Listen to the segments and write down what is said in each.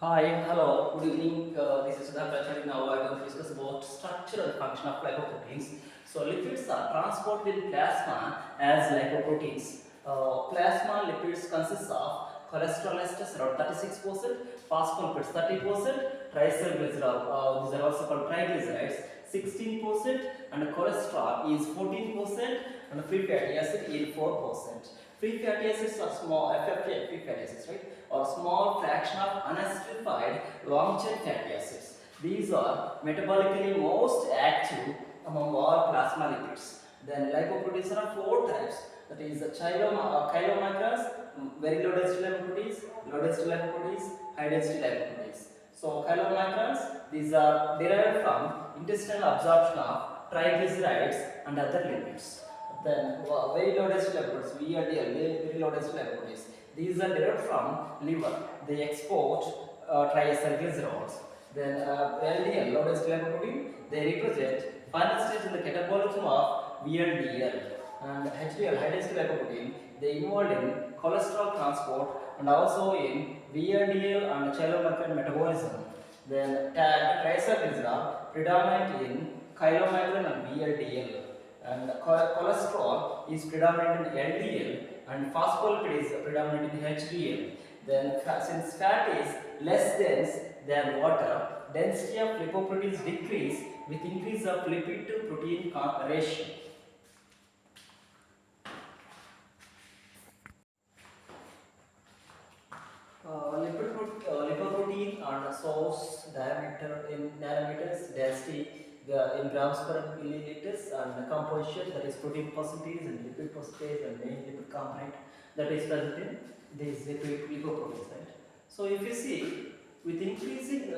Hi, hello, good evening. This is Sudhakar. Now I will discuss about structure and function of lipoproteins. So lipids are transported in plasma as lipoproteins. Plasma lipids consist of cholesterol esters around 36%, phospholipids 30%, triglycerides, these are also called triglycerides 16%, and cholesterol is 14%, and free fatty acid is 4%. Free fatty acids are small, FFA, free fatty acids, right? Or small fraction of unacidified long-chain fatty acids. These are metabolically most active among all plasma lipids. Then lipoproteins are four types. That is chylomicrons, very low density lipoproteins, low density lipoproteins, high density lipoproteins. So chylomicrons, these are derived from intestinal absorption of triglycerides and other lipids. Then very low density lipoproteins, VLDL, very low density lipoproteins. These are derived from liver. They export triglycerols. Then LDL, low density lipoprotein, they represent final stage in the catabolism of VLDL. And HDL, high density lipoprotein, they involved in cholesterol transport and also in VLDL and chylomicron metabolism. Then triglycerides are predominant in chylomicron and VLDL, and cholesterol is predominant in LDL, and phospholipid is predominant in HDL. Then since fat is less dense than water, density of lipoproteins decrease with increase of lipid to protein ratio. Lipoprotein and source diameter in nanometers, density in grams per milliliters, and composition, that is protein percentage and lipid percentage and main lipid component that is present in these lipoproteins, right? So if you see, with increasing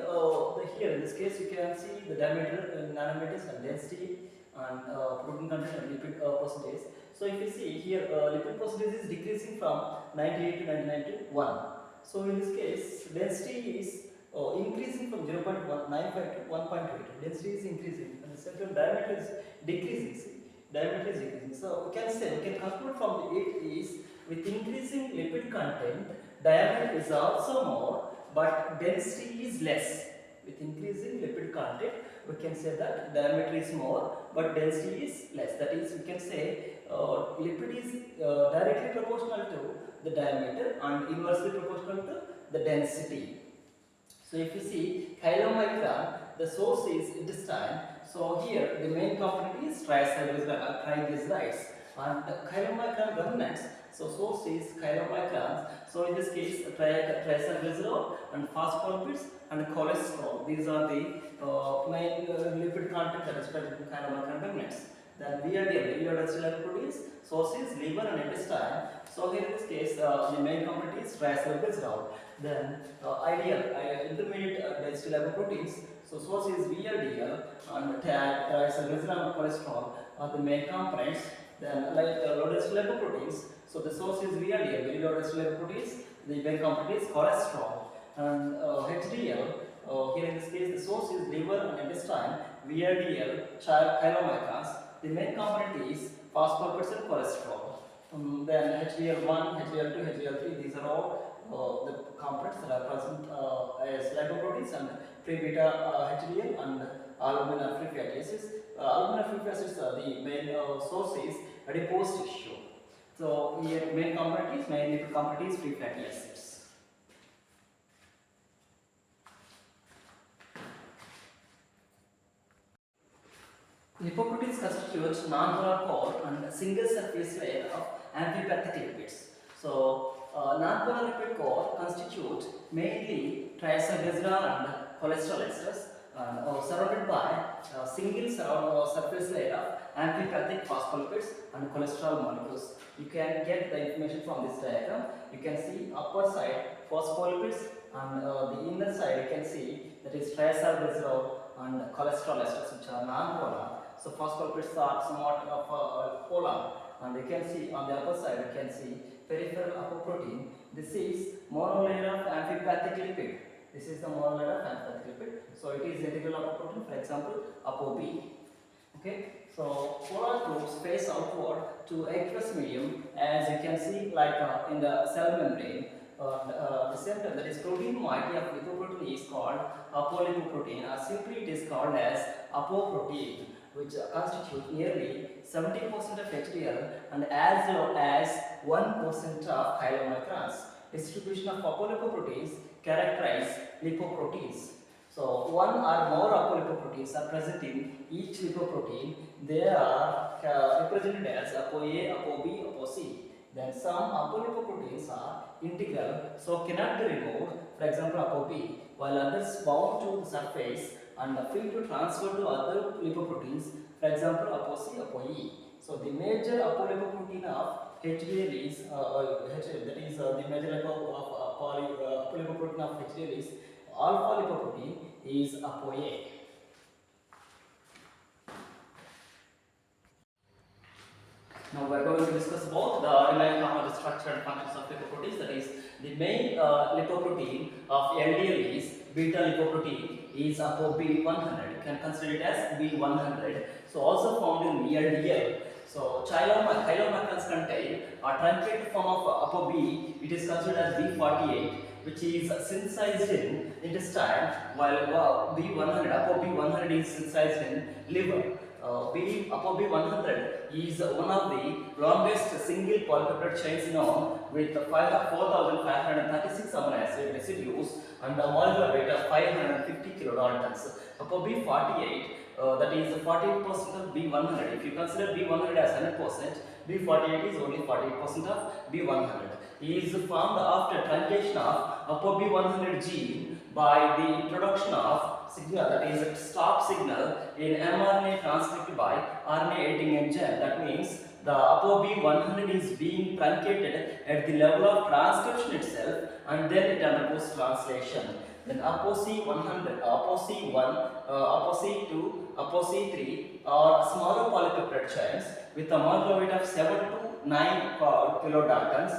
here in this case you can see the diameter in nanometers and density and protein content and lipid percentage. So if you see here, lipid percentage is decreasing from 98 to 99 to 1. So in this case, density is increasing from 0.195 to 1.8. Density is increasing, and the central diameter is decreasing. See, diameter is decreasing. So we can say, we can conclude from it is, with increasing lipid content, diameter is also more, but density is less. With increasing lipid content, we can say that diameter is more, but density is less. That is, we can say lipid is directly proportional to the diameter and inversely proportional to the density. So if you see chylomicron, the source is intestine. So here the main component is triglycerides, and chylomicron dominance. So source is chylomicrons. So in this case, triglycerol and phospholipids and cholesterol. These are the main lipid content that is present in chylomicron dominance. Then VLDL, very low density lipoproteins, source is liver and intestine. So here in this case, the main component is triglycerol. Then intermediate density lipoproteins. So source is VLDL and triglycerol and cholesterol are the main components. Then low density lipoproteins. So the source is VLDL, very low density lipoproteins. The main component is cholesterol. And HDL, here in this case the source is liver and intestine. VLDL, chylomicrons. The main component is phospholipids and cholesterol. Then HDL1, HDL2, HDL3, these are all the components that are present as lipoproteins, and free beta HDL and albumin free fatty acids. Albumin free fatty acids are the main source is adipose tissue. So here main component is, main lipid component is free fatty acids. Lipoproteins constitute non-polar core and single surface layer of amphipathic lipids. So, non-polar lipid core constitute mainly triglycerol and cholesterol esters, and surrounded by single surface layer of amphipathic phospholipids and cholesterol molecules. You can get the information from this diagram. You can see upper side phospholipids, and the inner side you can see that is triglycerol and cholesterol esters, which are non-polar. So phospholipids are somewhat of polar, and you can see on the upper side you can see peripheral apoprotein. This is monolayer of amphipathic lipid. This is the monolayer of amphipathic lipid. So it is integral apoprotein, for example, ApoB. Okay, so polar groups face outward to aqueous medium, as you can see, like in the cell membrane. The center, that is protein moiety of lipoprotein, is called apolipoprotein, or simply it is called as apoprotein, which constitute nearly 70% of HDL and as low as 1% of chylomicrons. Distribution of apolipoproteins characterize lipoproteins. So one or more apolipoproteins are present in each lipoprotein. They are represented as ApoA, ApoB, ApoC. Then some apolipoproteins are integral, so cannot be removed, for example ApoB, while others bound to the surface and free to transfer to other lipoproteins, for example ApoC, ApoE. So the major apolipoprotein of HDL is that is the major apolipoprotein of HDL is alpha lipoprotein is ApoA. Now we are going to discuss about the remaining component structure and functions of lipoproteins. That is, the main lipoprotein of LDL is beta lipoprotein is ApoB100. You can consider it as B100. So also found in VLDL. So chylomicrons contain a truncated form of ApoB. It is considered as B48, which is synthesized in intestine, while B100, ApoB100 is synthesized in liver. ApoB100 is one of the longest single polypeptide chains known, with 4,536 amino acid residues and a molecular weight of 550 kilodaltons. ApoB48, that is 48% of B100. If you consider B100 as 100%, B48 is only 48% of B100. It is formed after truncation of ApoB100 gene by the introduction of signal, that is a stop signal in mRNA transcribed by RNA editing enzyme. That means the ApoB100 is being truncated at the level of transcription itself, and then it undergoes translation. Then ApoC100, ApoC1, ApoC2, ApoC3 are smaller polypeptide chains with a molecular weight of 7 to 9 kilodaltons.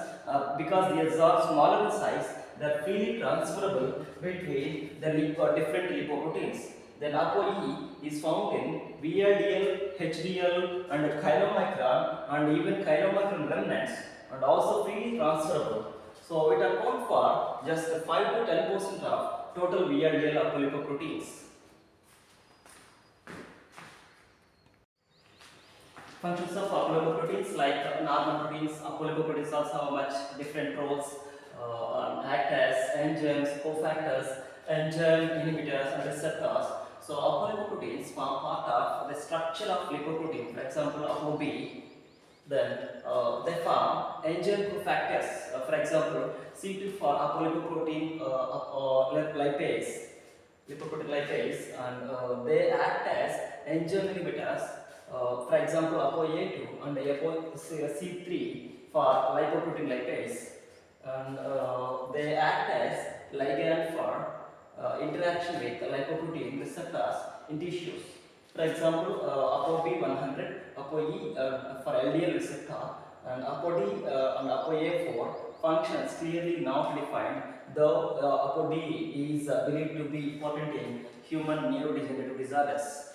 Because they are smaller in size, they are freely transferable between the different lipoproteins. Then ApoE is found in VLDL, HDL, and chylomicron, and even chylomicron remnants, and also freely transferable. So it accounts for just 5 to 10% of total VLDL apolipoproteins. Functions of apolipoproteins, like normal proteins, apolipoproteins also have much different roles. Act as enzymes, cofactors, enzyme inhibitors, and receptors. So apolipoproteins form part of the structure of lipoprotein. For example, ApoB. Then they form enzyme cofactors. For example, C2 for apolipoprotein lipase, lipoprotein lipase, and they act as enzyme inhibitors. For example, ApoA2 and ApoC3 for lipoprotein lipase, and they act as ligand for interaction with lipoprotein receptors in tissues. For example, ApoB100, ApoE for LDL receptor, and ApoD and ApoA4 functions clearly not defined, though ApoD is believed to be important in human neurodegenerative disorders.